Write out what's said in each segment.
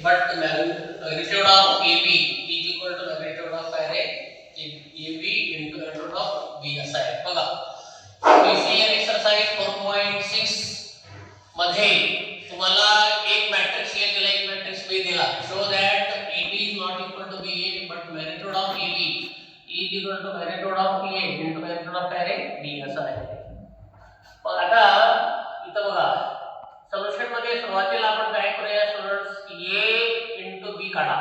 but magnitude of AB is equal to magnitude of array AB into magnitude of B असा आहे बघा. BCN exercise 4.6 मध्ये तुम्हाला एक मॅट्रिक्स A दिला एक मॅट्रिक्स B दिला. Show that AB is not equal to BA but magnitude of AB is equal to magnitude of A into magnitude of array B असा आहे. मग आता इथं बघा सोल्युशन मध्ये सुरुवातीला आपण काय करूया स्टुडंट्स, A into B काढा,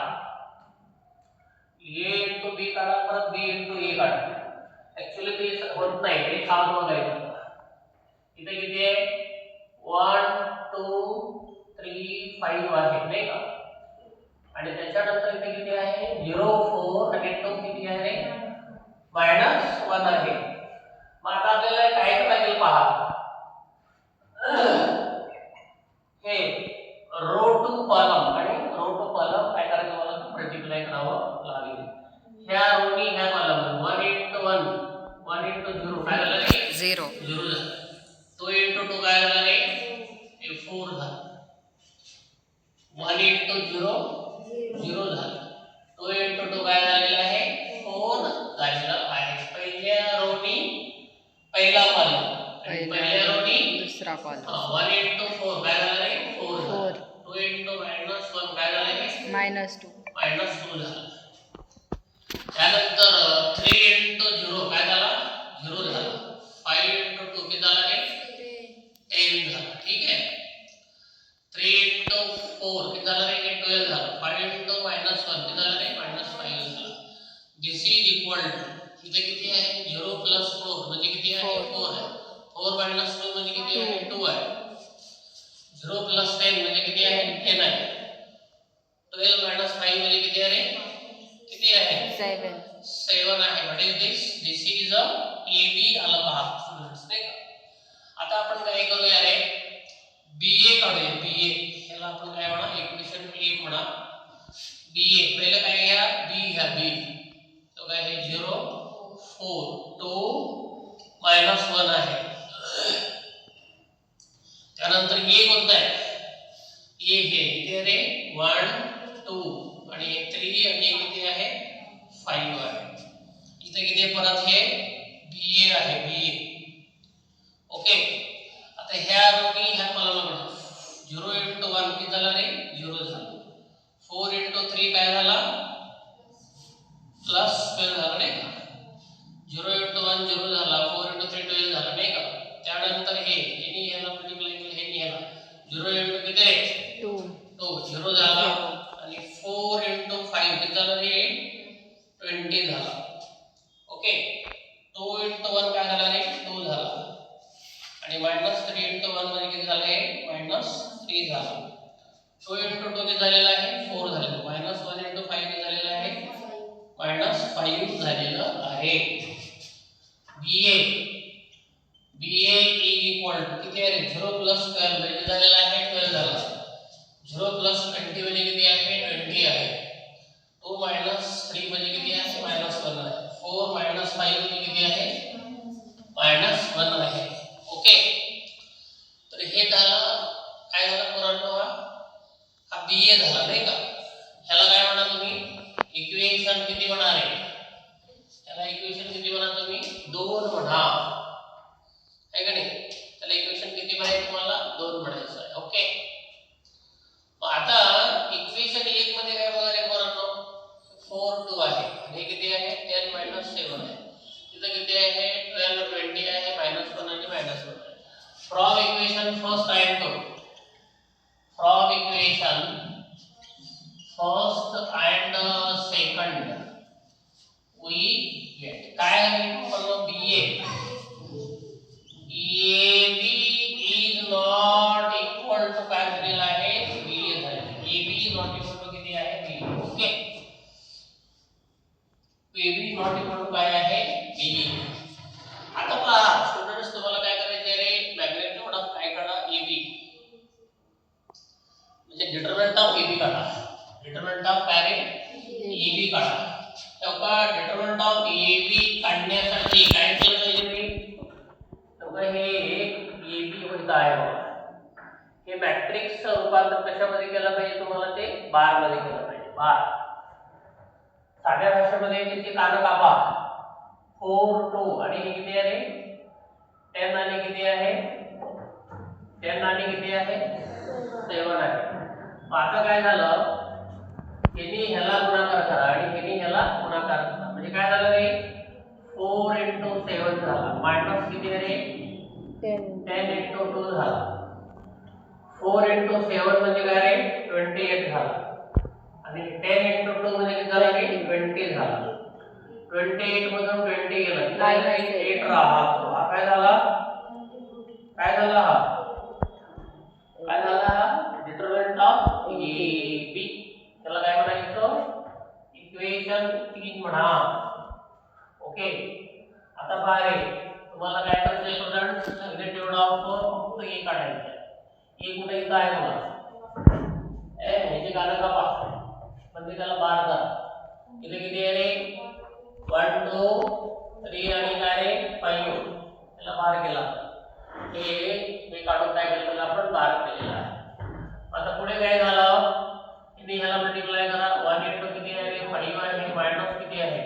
A into B काढा, परत B into A काढा. ऍक्च्युअली ते होत नाही, ते छान बघायचं. इथे किती आहे 1 2 3 5 आहे नाही का, आणि त्याच्यानंतर इथे किती आहे 0 4 आणि तो किती आहे -1 आहे. मग आता आपल्याला काय करायला लागेल पहा, हे रो टू कॉलम आणि रो टू कॉलम काय करायचं मला मल्टिप्लाय करावं लागेल. ह्या रोनी ह्या कॉलम 1 into 1 1 into 0 काय झालं रे 0 0 झालं. 2 into 2 काय झालं रे 4 झालं. 1 into 0 0 झालं. 2 into 2 काय झालेलं आहे 4 झालेलं आहे. पहिल्या रोनी पहिला कॉलम आणि पहिल्या रोनी दुसरा कॉलम. 1 into 4 काय झालं रे 4. 2 into -1 काय झालं रे -2 झालं. त्यानंतर 3 into 0 काय झाला 0 झाला. 5 into 2 किती झाला रे 10 झाला. ठीक आहे. 3 into 4 किती झाला रे 12 झाला. 5 into -1 किती झाला रे -5 झाला. दिस इज इक्वल टू इथे किती आहे 0 + 4 म्हणजे किती आहे 4 आहे. 4 - 2 म्हणजे किती आहे 2 आहे. 0 + 10 म्हणजे किती आहे 10 आहे. 12 - 5 म्हणजे किती आहे किती आहे 7 आहे. What is this is a AB आला पहा स्टुडंट्स नाही का. आता आपण काय करूया रे BA काढूया. BA ह्याला आपण काय म्हणा इक्वेशन 1 म्हणा. BA पहिलं काय घ्या B घ्या. B तो काय आहे 0 4 2 -1 आहे. त्यानंतर A कोणता आहे A हे इथे रे 1 2 आणि 3 आणि किती आहे 5 आहे. इथे किती परत हे BA आहे BA. ओके. आता ह्या रोनी ह्या कॉलमला 0 into 1 किती झाला रे 0 झाला. 4 into 3 काय झाला +12 झाला नाही का. 0 into 1 0 झाला. 4 into 3 12 झाला नाही का. त्यानंतर हे यांनी ह्याला मल्टिप्लाय केलं हे ह्याला 0 into किती रे 2 0 झाला. आणि 4 into 5 किती झालं रे 20 झाला. ओके. 2 into 1 काय झाला रे 2 झाला. आणि -3 into 1 म्हणजे किती झाले -3 झाला. 2 into 2 किती झालेला आहे 4 झालेला. -1 into 5 किती झालेला आहे -5 झालेलं आहे. BA is equal to किती आहे 0 + 12 म्हणजे किती झालेला आहे 12 झाला. 0 + 20 म्हणजे किती आहे 20 आहे. 2 - 3 म्हणजे किती आहे -1 आहे. 4 - 5 म्हणजे किती आहे -1 आहे. ओके. तर हे झालं काय झालं पोरांनो हा BA झाला नाही का. ह्याला काय म्हणा तुम्ही इक्वेशन किती म्हणणार आहे त्याला इक्वेशन किती म्हणा तुम्ही 2 म्हणा आहे का नाही. त्याला इक्वेशन किती म्हणायचं तुम्हाला 2 म्हणायचं आहे. ओके. मग आता इक्वेशन 1 मध्ये काय बघा रे पोरांनो 4 2 आहे आणि हे किती आहे 10 - 7 आहे. तिथे किती आहे 12 20 आहे -1 आणि -1 आहे. From equation first and second we get काय आहे बोललो BA AB is not equal to काय झालेला आहे BA झालेला. AB is not equal to किती आहे BA. Okay. AB is not equal to काय आहे BA. आता पहा स्टुडंट्स तुम्हाला काय करायचे रे मॅग्नेट्यूड ऑफ काय काढा AB म्हणजे डिटरमिनंट ऑफ AB काढा. डिटरमिनंट ऑफ काय रे AB काढा. तेव्हा डिटरमिनंट ऑफ AB काढण्यासाठी काय केलं पाहिजे रे हे एक AB होत आहे बघा. हे मॅट्रिक्स रूपांतर कशामध्ये केलं पाहिजे तुम्हाला ते बार मध्ये केलं पाहिजे. बार साध्या भाषेमध्ये त्याची कानं कापा 4 2 आणि हे किती आहे रे 10 आणि किती आहे 10 आणि किती आहे 7 आहे. मग आता काय झालं यांनी ह्याला गुणाकार करा आणि यांनी ह्याला गुणाकार करा म्हणजे काय झालं रे 4 into 7 झाला मायनस किती आहे रे 10 into 2 झाला 4 into 7 म्हणजे काय रे 28 झाला आणि 10 into 2 म्हणजे किती झाला रे 20 झाला. 28 मधून 20 गेलं काय 8 राहिला. हा काय झाला हा डिटरमिनंट ऑफ ए बी त्याला काय म्हणायचं इक्वेशन 3 म्हणा. ओके आता पहा रे तुम्हाला काय करायचं स्टुडंट मॅग्निट्यूड ऑफ फक्त ए काढायचं ए कुठे इथं आहे बघा ह्याची काढा कापा म्हणजे त्याला बार करा इथे किती आहे रे 1 2 3 आणि काय रे 5 त्याला बार केला हे काढून काय केलं त्याला आपण बार केलेला आहे. आता पुढे काय झालं इथे ह्याला मल्टिप्लाय करा 1 into किती आहे रे 5 आहे मायनस किती आहे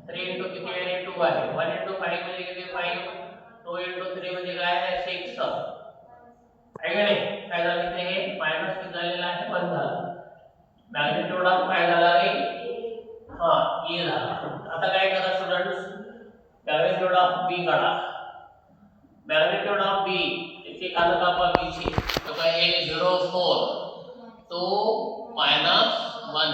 3 into किती आहे रे 2 आहे 1 into 5 म्हणजे किती 5 2 into 3 म्हणजे काय आहे 6 आहे का नाही. काय झालं इथे हे मायनस किती झालेला आहे 1 झालं मॅग्निट्यूड ऑफ काय झाला रे हा ए झाला. आता काय करा स्टुडंट्स मॅग्निट्यूड ऑफ बी काढा. मॅग्निट्यूड ऑफ बी इथे काढा कापा बी ची तो काय आहे 0 4 2 -1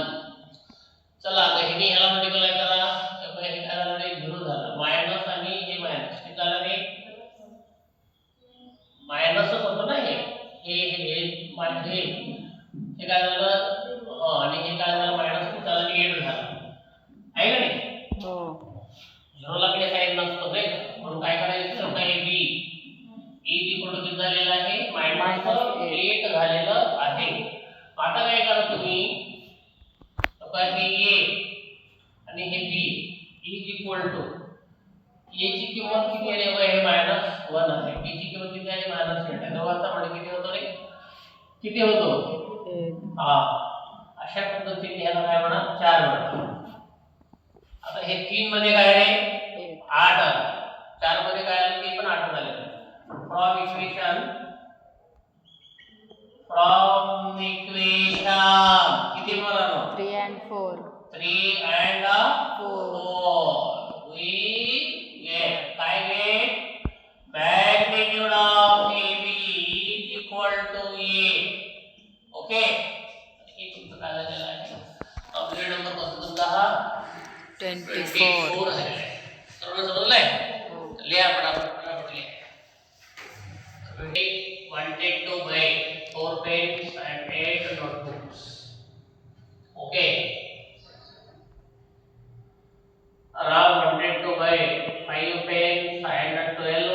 चला आता हे ह्याला मल्टिप्लाय करा तर हे काय झालं रे 0 झालं मायनस आणि हे मायनस किती झालं रे मायनसच होतं ना हे काय झालं आणि हे काय झालं मायनस किती झालं 8 झालं आहे का नाही हो 0 ला कडे साईन नसतं रे म्हणून काय करायचं काय बी किती झालेलं आहे मायनस 8 झालेलं आहे. आता काय करा तुम्ही काय हे ए आणि हे बी इज इक्वल टू ए ची किंमत किती आहे रे हे -1 आहे बी ची किंमत किती आहे -8 आहे दोघांचा म्हणजे किती होतो रे किती होतो हा अशा पद्धतीने ह्याला काय म्हणा 4 म्हणा. आता हे 3 मध्ये काय रे 8 आलं 4 मध्ये काय आलं ते पण 8 झाले. फ्रॉम इक्वेशन किती मुलांनो 3 and 4 3 and 4 we get काय get magnitude of AB is equal to A. Okay हे तुमचं काय झालेलं आहे अपडेट नंबर कोणता तुमचा हा 24 आहे सर्व समजलंय लिहा फटाफट लिहा. wanted to buy 4 pens and 8 notebooks. Okay. Ram wanted to buy 5 pens and 12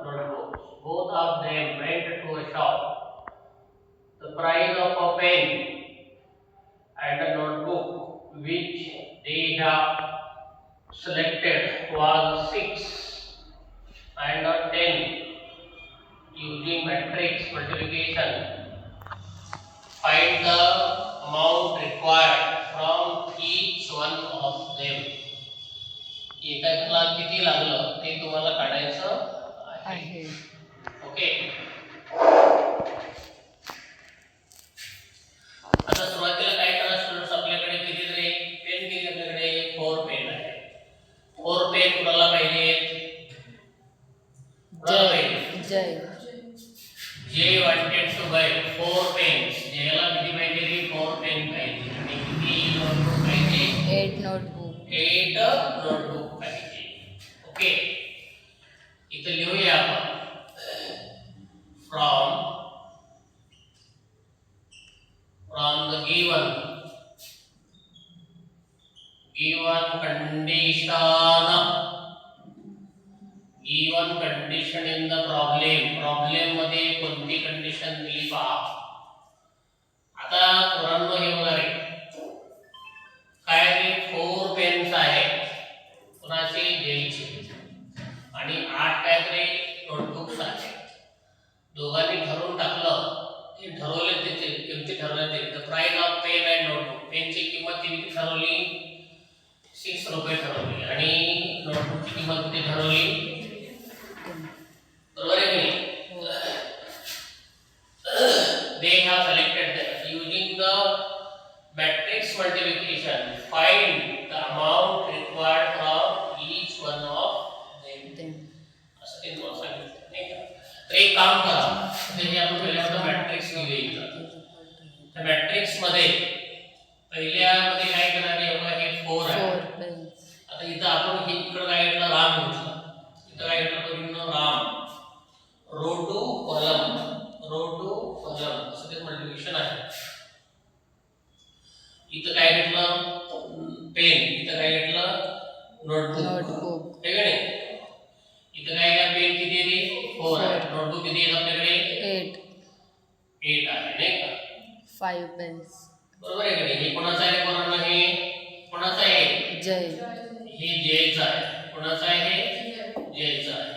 notebooks. Both of them went to a shop. The price of a pen and a notebook which they have selected was 6 and 10. Using matrix multiplication, find the amount required from each one of them. एकाला किती लागलं ते तुम्हाला काढायचं आहे. Okay आता सुरुवातीला काय करा स्टुडंट्स आपल्याकडे किती रे पेन किती आपल्याकडे 4 पेन आहे. 4 पेन कुणाला पाहिजे Jay wanted to buy 4 pens. Jayला किती पाहिजे रे 4 पेन पाहिजे आणि किती नोटबुक पाहिजे 8 notebook 8 नोटबुक पाहिजे. ओके इथे लिहूया आपण from the given condition in the problem मध्ये कोणती कंडिशन दिली पहा. आता पोरांनो हे बघा रे काय रे 4 पेन्स आहेत कुणाचे द्यायचे आणि 8 काय रे नोटबुक्स आहेत. दोघांनी ठरवून टाकलं की रुपये ठरवली आणि नोटबुकची किंमत किती ठरवली, बरोबर आहे की नाही? They have selected that using the matrix multiplication find the amount required from each one of them. असं ते तुम्हाला सांगितलं नाही का? तर एक काम करा, ते आपण पहिल्यांदा मॅट्रिक्स लिहूया. त्या मॅट्रिक्स मध्ये पहिल्यामध्ये काय करणार आहे, बघा हे 4 आहे. आता इथं आपण इकडे काय घेतलं, राम घेतलं. इथं काय घेतलं बघितलं, राम. रो टू कॉलम असं ते मल्टिप्लिकेशन आहे. इथं काय घेतलं, पेन. इथं काय घेतलं, नोटबुक. हे का नाही? इथं काय आहे, पेन किती आहे, 4 आहे. नोटबुक किती आहे आपल्याकडे, 8 आहे नाही का? 5 पेन्स. बरोबर आहे का नाही? हे कोणाचं आहे, कोणाला हे कोणाचं आहे, जय. हे जयचं आहे. कोणाचं आहे, जयचं आहे.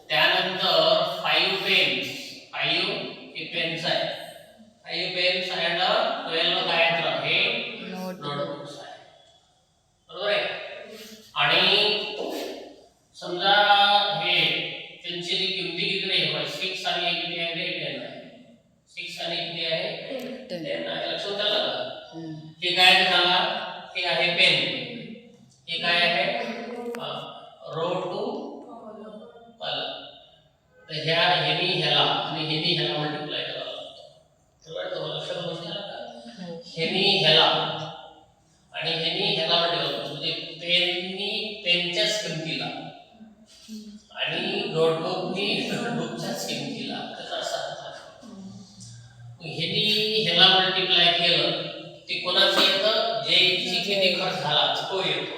त्यानंतर 5 पेन्स, 5 हे पेन्स आहे. 5 पेन्स अँड 12 गायत्र हे नोटबुक्स आहे. बरोबर आहे? आणि समजा हे त्यांची किमती किती नाही, 6 आणि हे किती आहे, 10 आहे. 6 आणि किती आहे, 10 आहे. लक्षात आलं का? हे काय झाला, हे आहे पेन. हे काय आहे, रो टू कॉलम. तर ह्यानी ह्याला आणि ह्यानी ह्याला मल्टिप्लाय करावं लागतं. बरोबर? तुम्हाला लक्षात बसलं का? ह्यानी ह्याला आणि ह्यानी ह्याला मल्टिप्लाय, म्हणजे पेननी पेनच्याच किमतीला आणि नोटबुकनी नोटबुकच्याच किमतीला, त्याचा असा अर्थ आहे. ह्यानी ह्याला मल्टिप्लाय केलं ते कोणाचं येतं, जेची किती खर्च झाला तो येतो.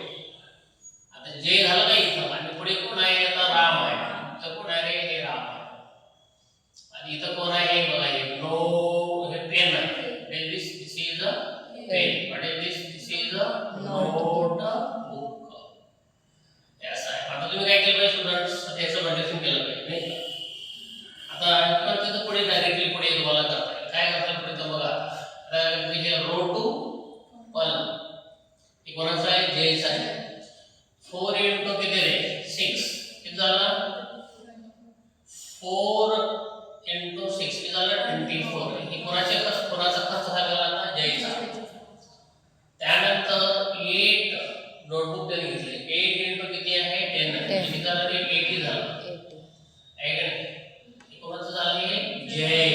आता जे झालं का इथं, आणि पुढे कोण आहे, आता राम आहे. इथं कोण आहे, हे राम आहे. आणि इथं कोण आहे, बघा हे नो, हे पेन आहे. This is a pen. What is this is a notebook. असं आहे. आता तुम्ही काय केलं पाहिजे स्टुडंट्स, याचं मल्टिप्लिकेशन केलं पाहिजे नाही का? आता तिथं पुढे डायरेक्टली पुढे तुम्हाला करता येईल. काय करता पुढे तर बघा, आता हे रो टू कॉलम हे कोणाचं आहे, जयचं आहे. 4 इंटू किती रे, 6 किती झालं, 4 इंटू 6 किती झालं, 24. हे कोणाचा खर्च झालेला आता, जयचा. त्यानंतर 8 नोटबुक त्यांनी घेतले. 8 इंटू किती आहे, 10. किती झालं रे, 80 झालं. आहे का नाही? हे कोणाचं झालं, हे जय.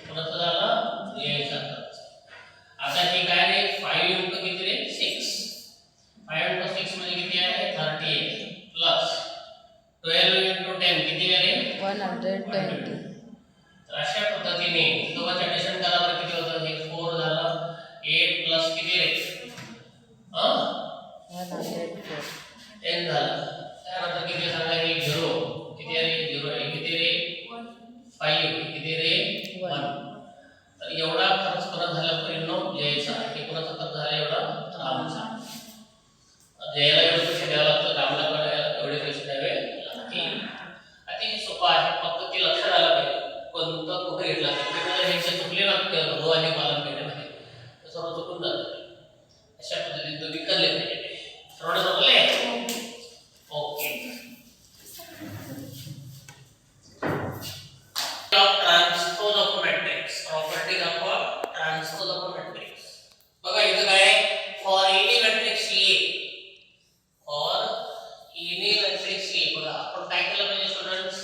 कोणाचं झालं, जयचा खर्च. आता हे काय रे, 5 इंटू किती रे, 6. 5 इंटू 6 म्हणजे किती आहे, 38 प्लस 12 इंटू 10 किती आहे रे, 120. तर अशा पद्धतीने दोघांचं ॲडिशन करा बरं, किती होतं, हे 4 झालं. 8 प्लस किती रे, 104. 10 झालं. त्यानंतर किती सांगा, हे 0 किती आहे रे, 0 आहे. किती रे, 5 किती रे, 1. तर एवढा खर्च परत झाला परिणाम जयचा. हे कोणाचा खर्च झाला, एवढा रामचा. जयाला एवढे पैसे द्यावे लागतात, रामला एवढे पैसे द्यावे लागतील. अतिशय सोपं आहे, फक्त ते लक्षात आलं पाहिजे कोणतं कुठे घेतलं पाहिजे. हे चुकले ना रो आणि कॉलम घेण्यामध्ये, तर सर्व चुकून जातं. अशा पद्धतीने तुम्ही करले पाहिजे. सर्व समजले? Okay. Transpose of matrix, properties of transpose of matrix. बघा इथं काय आहे, for any matrix A, for any matrix A. बघा आपण काय केलं पाहिजे स्टुडंट्स,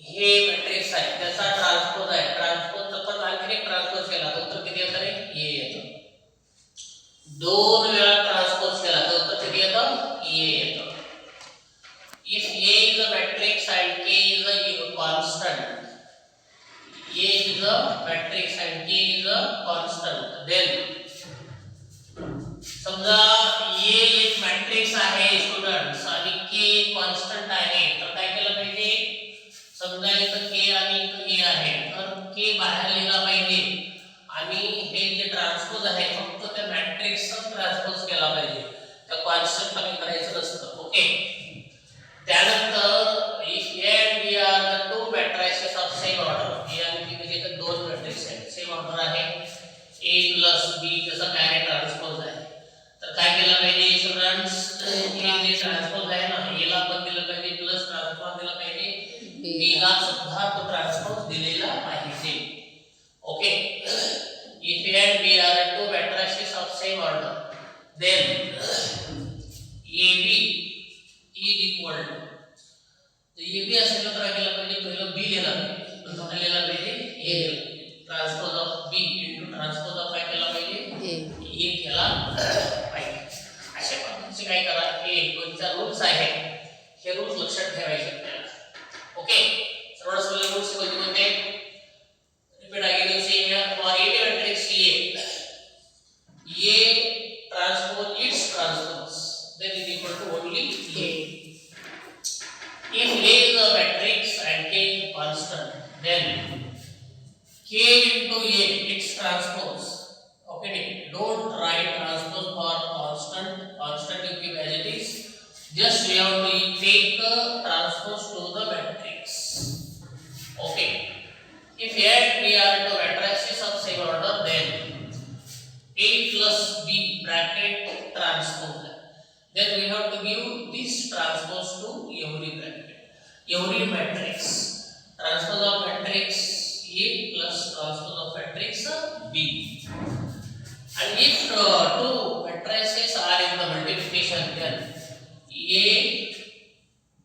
हे मॅट्रिक्स आहे त्याचा ट्रान्सपोज आहे. ट्रान्सपोजचा पण आणखी एक ट्रान्सपोज केला तर उत्तर किती येतं रे, ए येतं. 2 वेळा ट्रान्सपोज केला तर उत्तर किती येतं, ए येतं. If A is a matrix and K is a constant, A is a matrix and K is a constant, then समजा A एक मॅट्रिक्स आहे स्टुडंट्स आणि K कॉन्स्टंट आहे, तर काय केलं पाहिजे, समजा इथं K आणि इथं A आहे, तर K बाहेर लिहिला पाहिजे आणि हे जे ट्रान्सपोज आहे फक्त त्या मॅट्रिक्सचा ट्रान्सपोज केला पाहिजे, त्या कॉन्स्टंट मध्ये करायचं नसतं. ओके. त्यानंतर if A and B are the two matrices of same order, A आणि B म्हणजे ते दोन मॅट्रिक्स आहेत, सेम ऑर्डर आहे, A plus B त्याचा डायरेक्ट ट्रान्सपोज आहे, तर काय केलं पाहिजे स्टुडंट्स, हे ट्रान्सपोज आहे ना, याला आपण दिलं पाहिजे प्लस ट्रान्सपोज दिला पाहिजे, बी ला सुद्धा तो ट्रान्सपोज दिलेला पाहिजे. Okay, if A and B are two matrices of same order, then AB is equal to, तो AB असेल तर काय केलं पाहिजे, पहिलं B लिहिला पाहिजे, नंतर काय लिहिला पाहिजे, A, transpose of B into transpose of काय केला पाहिजे, A केला पाहिजे. अशा पद्धतीने काय करा, हे कोणता रूल्स आहे हे रूल्स लक्षात ठेवायचे आपल्याला. ओके, सर्वात पहिले रूल्स कोणते, repeat again you see here, for any matrix A transpose its transpose, then is equal to only A. If A is a matrix and K is constant, then K into A its transpose. Okay, don't write transpose for constant. Constant you keep as it is. Just we have to take the transpose to the matrix. Okay. If A and B are two matrices of same order, then A plus B bracket transpose. Then we have to give this transpose to every bracket, every matrix. Transpose of matrix A plus transpose of matrix B. And if two matrices are in the multiplication, then A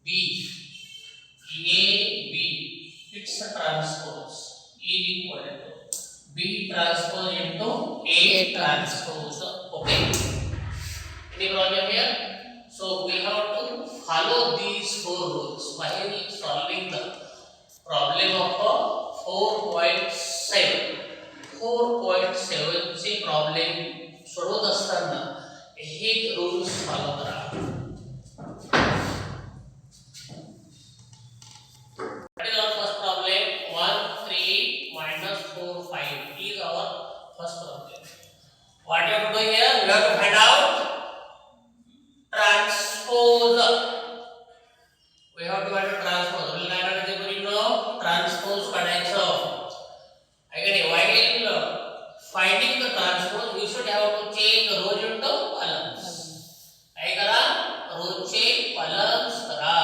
B its transpose is equal to B transpose into A transpose. Okay, any problem here? So we have to follow these four rules while solving the problem of 4.7. 4.7 चे problem सोडवत असताना हे rules follow करा. What is our first problem? 1 3 minus 4 5 is our first problem. What you have to do here? We have to find out transpose. We have to find out transpose. We will not able to know transpose काढायचं. Again, while finding the transpose, you should have to change rows into columns. काय करा? rows चे columns करा.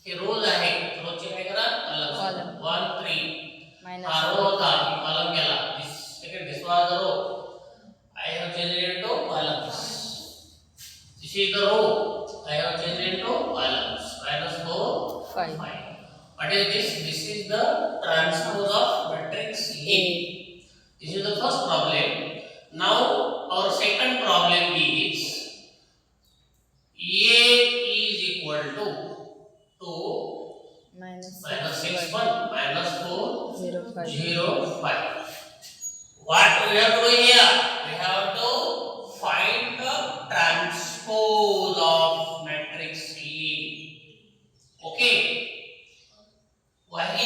हे रोज आहे, रोजचे काय करा, column 1 3 हा रो होता, column केला, this was the row, I have changed it into columns. This is the row, I have changed it into columns. Minus 4 5. What is this? This is the transpose of matrix A. This is the first problem. Now our second problem is A is equal to 2 minus 6 1 minus 4 0 5. What we have to do here? We have to find the transpose of matrix A. Okay. While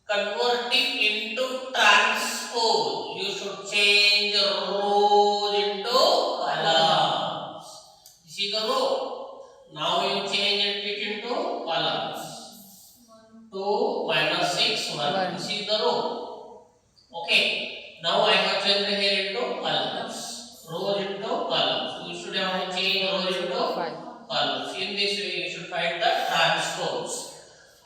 converting into transpose, you should change rows into columns. This is the row. Now you change it into columns. 2 minus 6 1. This is the row. Okay. Now I have changed here into columns. Rows into columns. You should have changed rows into columns. In this way you should find the transpose.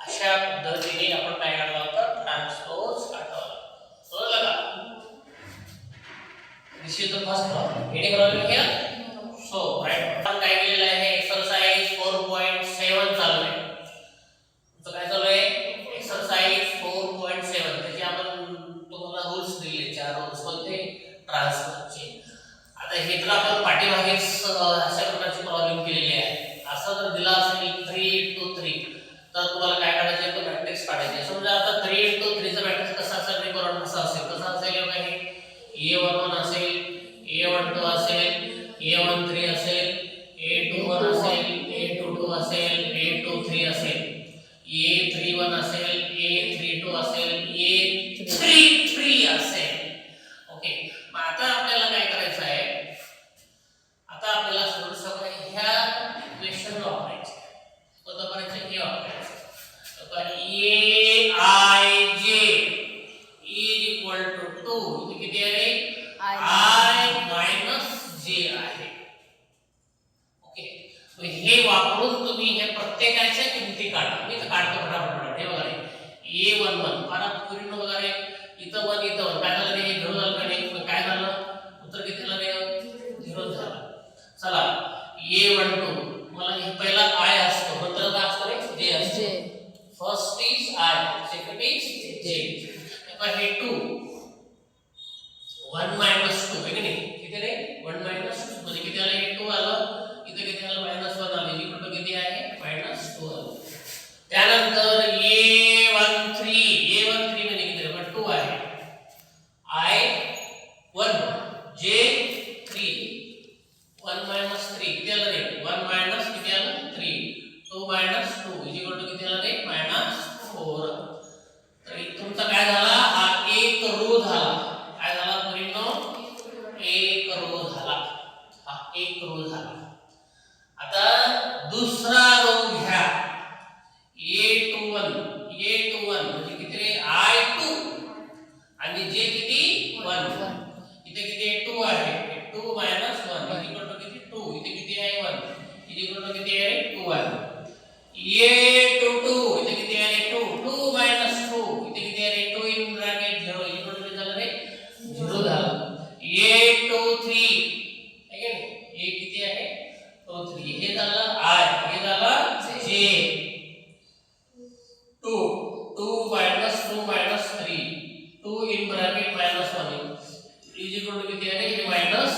अशा पद्धतीने आपण काय काढला होता, transpose काढला. समजलं का? This is the first problem. Any problem here? So right, आपण काय केलेलं आहे, एक्सरसाइज 4.7 चालू आहे. तो काय चालू आहे, एक्सरसाइज 4.7. त्याचे आपण तुम्हाला रूल्स दिले, 4 रूल्स कोणते, ट्रान्सपोजचे. आता हे तर आपण पाठीमागेच अशा प्रकारचे प्रॉब्लेम केलेले आहे. असं जर दिला असेल 3 into 3, तर तुम्हाला काय काढायचे, तो मॅट्रिक्स काढायचे. समजा आता 3 into 3 चा मॅट्रिक्स कसा असेल, रिकॉर्ड कसा असेल, कसा असेल, हे A11 असेल, A12 असेल, A13 असेल, A21 असेल, A22 असेल, A23 असेल, A31 असेल, A32 असेल, A33 असेल. ओके, मग आता आपल्याला काय करायचं आहे, आता आपल्याला सोल्युशन ह्या इक्वेशन वापरायचे. कोणतं करायचं, हे वापरायचं. Aij is equal to 2. किती आहे, I minus इथं 1 इथं 1 काय झालं रे 0 झालं का नाही काय झालं उत्तर किती आलं रे 0 झालं. चला A12 मला हे पहिला I असतो नंतर काय असतो रे J असतो. J. First is I second is J. आता हे 2 1 minus 2 आहे की नाही किती रे 1 minus 2 म्हणजे किती आलं हे 2 आलं इथे किती आलं -1 आलं ही कुठं किती आहे -2 आलं. त्यानंतर A13 म्हणजे किती रे 2 आहे I1 J3 1 minus 3 किती आलं रे 1 minus किती आलं 3 2 minus 2 किती आलं रे -4. तर तुमचा काय झाला हा एक रो झाला काय झाला परिणाम एक रो झाला हा एक रो झाला. आता दुसरा रो घ्या A21 म्हणजे किती रे I2 आणि J किती 1 इथे किती 2 आहे 2 minus 1 किती 2 इथे किती आहे 1 किती आहे 2 आहे. A22 इथे किती आहे 2 minus 2 इथे किती आहे 2 in bracket 0 किती झालं रे 0 झालं. A23 आहे का नाही A किती आहे 23 हे झालं I हे झालं J 2 minus 3 2 in bracket -1 किती आहे रे मायनस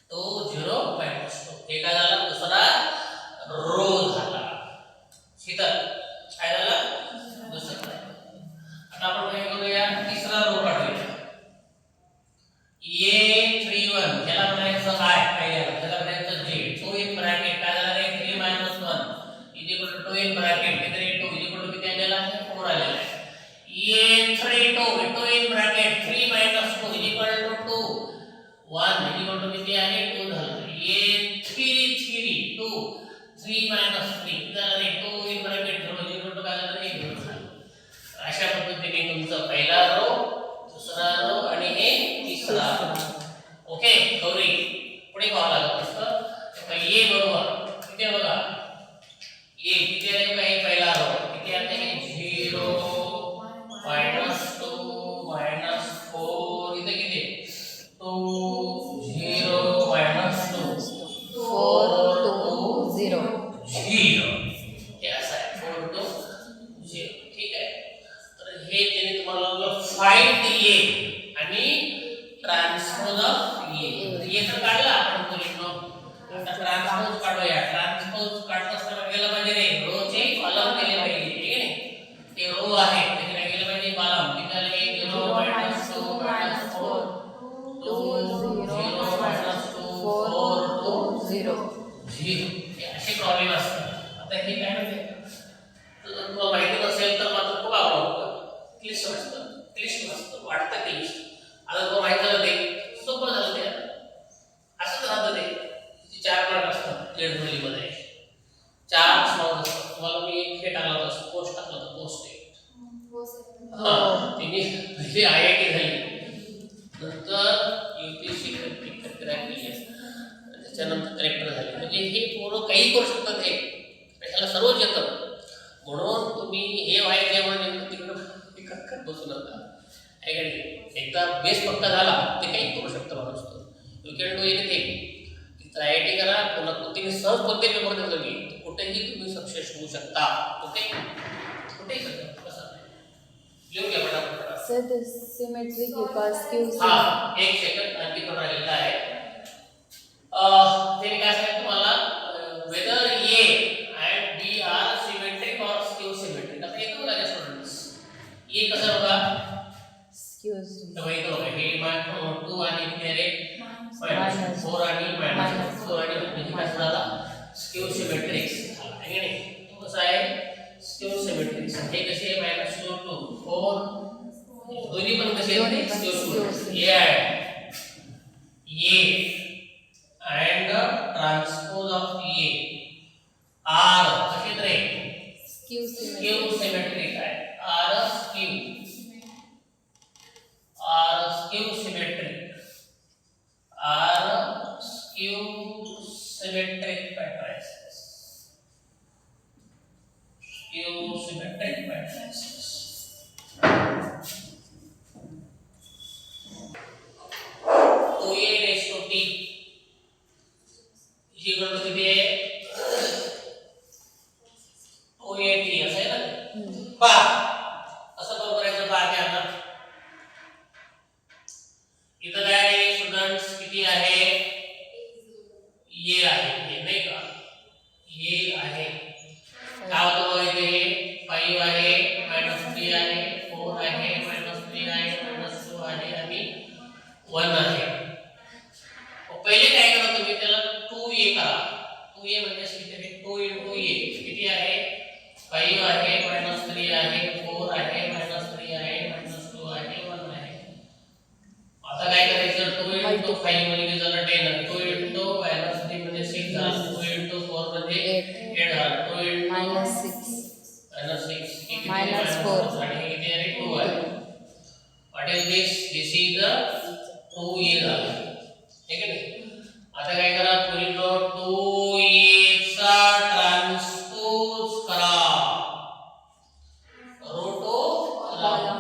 0 minus 2 हे काय झालं दुसरा रो झाला. शीतल काय झालं दुसरा. आता आपण काय करूया तिसरा रो काढूया A31 ह्याला म्हणायचं I काय याला ह्याला म्हणायचं J 2 in bracket काय झालं रे 3 minus 1 2 in bracket किती रे 2 किती आलेला आहे 4 आलेला आहे. A32 2 in bracket 3 minus 2 2 1 किती आहे 2 झालं. A33 2 3 minus 3 झालं रे 2 in bracket 0 काय झालं रे 0 झालं. अशा पद्धतीने तुमचा पहिला रो दुसरा रो आणि हे तिसरा रो. ओके गौरी पुढे पाहावं लागत असतं. A बरोबर किती आहे बघा A किती आहे काय पहिला रो किती आहे 0 -2 -4 इथे किती 2 0 -2 4 2 0 हे असं आहे 4 2 0 ठीक आहे. तर हे त्याने तुम्हाला फाइंड A आणि ट्रान्सपोज ऑफ A तर काढला आपण परिणाम. आता ट्रान्सपोज काढूया. ट्रान्सपोज काढत असताना गेलं पाहिजे रे रो चे कॉलम केले पाहिजे ठीक आहे नाही ते रो आहे त्याने काय केलं पाहिजे कॉलम किती आले 0 -2 -4 2 0 -2 4 2 0 हे असे प्रॉब्लेम असतात. आता हे काय म्हणजे जर तुम्हाला माहिती नसेल तर मात्र खूप आवडतं क्लिष्ट असतं वाटतं क्लिष्ट. आता तुम्हाला माहिती झालं ते सोपं झालं ते असंच राहतं ते 4 मार्क असतात जनरली मध्ये 4 सॉल्व असतात. तुम्हाला मी एक हे टाकला होता पोस्ट टाकला होता पोस्ट हा तिने पहिले IIT झाली नंतर UPSC क्रॅक केली त्याच्यानंतर कलेक्टर झाले म्हणजे हे पोरं काही करू शकतात हे ह्याला सर्वच येतं. म्हणून तुम्ही हे व्हायचे म्हणून तिकडे करत बसू नका आहे का नाही. एकदा बेस पक्का झाला ते काही करू शकतं माणूस तो यू कॅन डू एनिथिंग. तिथं IIT करा पुन्हा कुठेही सहज कोणते पेपर देतो मी कुठेही तुम्ही सक्सेस होऊ शकता. ओके कुठेही शकता कसं लिहून घ्या पटापट. Sir the symmetric equals skew हा एक सेकंड आणखी पण राहिलेला आहे. ते काय सांगितलं तुम्हाला whether A and B are symmetric or skew symmetric. आता येतो बघा स्टुडंट्स A कसं बघा skew तर हे बघा हे 2 आणि किती रे -4 आणि -4 आणि म्हणजे काय झाला स्क्यू सिमेट्रिक्स झाला आहे नाही. तो कसा आहे स्क्यू सिमेट्रिक्स हे कसे आहे -2 2 4 दोन्ही पण कसे आहेत skew symmetrics. A and transpose of A are कसे रे skew स्क्यू सिमेट्रिक आहे are skew symmetric are skew symmetric matrices. Skew symmetric matrices. 1 आहे. पहिले काय करा तुम्ही त्याला 2a करा. 2a म्हणजे किती आहे? 2 * a किती आहे? 5 आहे, -3 आहे, 4 आहे, -3 आहे, -2 आहे, 1 आहे. आता काय करायचं? 2 * 5 म्हणजे झालं 10. 2 * -3 म्हणजे 6 झालं. 2 * 4 म्हणजे 8 झालं. 2 * -6 किती आहे? -4 आणि हे किती आहे? 2 आहे. What is this? This is the 2a झालं. ठीक आहे. आता काय करा? पुढील 2a चा ट्रान्सपोज करा. Row to column.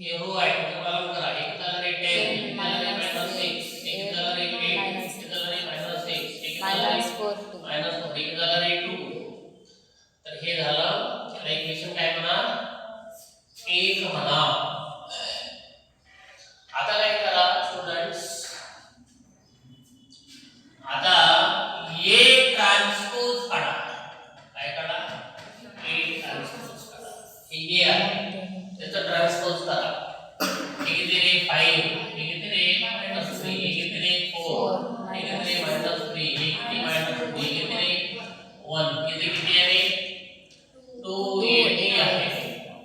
हे रो आहे तर कॉलम करा. एक झाला रे 10, एक झाला रे -6, एक झाला रे 8, एक झाला रे -6, एक झाला रे -4, एक झाला रे 2. तर हे झालं. त्याला इक्वेशन काय म्हणा? 1 म्हणा. आता काय करा स्टुडंट्स? आता ए ट्रान्सपोज काढा. काय काढा? ए ट्रान्सपोज काढा. हे ए आहे त्याचा ट्रान्सपोज करा. हे किती रे? 5, हे किती रे? -3, हे किती रे? 4, हे किती रे? -3, हे किती -2, हे किती रे? 1. किती आहे? 2a आहे.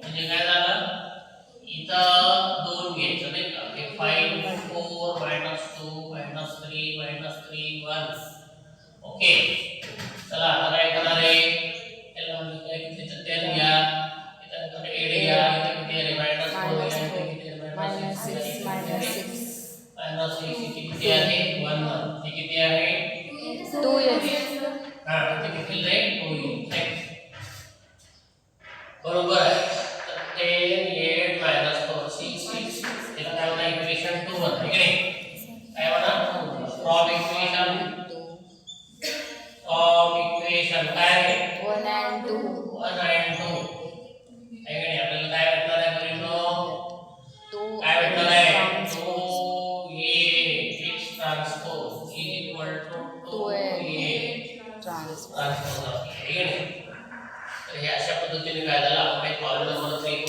म्हणजे काय झालं? इथं 2 घ्यायचं नाही का? हे 5, 4, -2, -3, -3, 1. ओके. चला आता काय करणार आहे? याला म्हणजे काय किती? 10 घ्या. इथं 8 घ्या. इथं किती आहे? -4 घ्या. इथं किती आहे? -6, -6 किती आहे? 1. हे किती आहे? 2 हां, इथे किती रे? 2 बरोबर आहे. तर 10, 8, -4, 6. त्याला काय म्हणा? इक्वेशन 2 आहे की नाही? काय म्हणा? फ्रॉम इक्वेशन काय आहे? 1 and 2. 1 and 2 आहे की नाही? आपल्याला काय भेटणार आहे मुलींनो? काय भेटणार आहे? 2a x transpose is equal to 2a transpose आहे की नाही? तर हे अशा पद्धतीने काय झालं? आपण एक कॉलम नंबर 3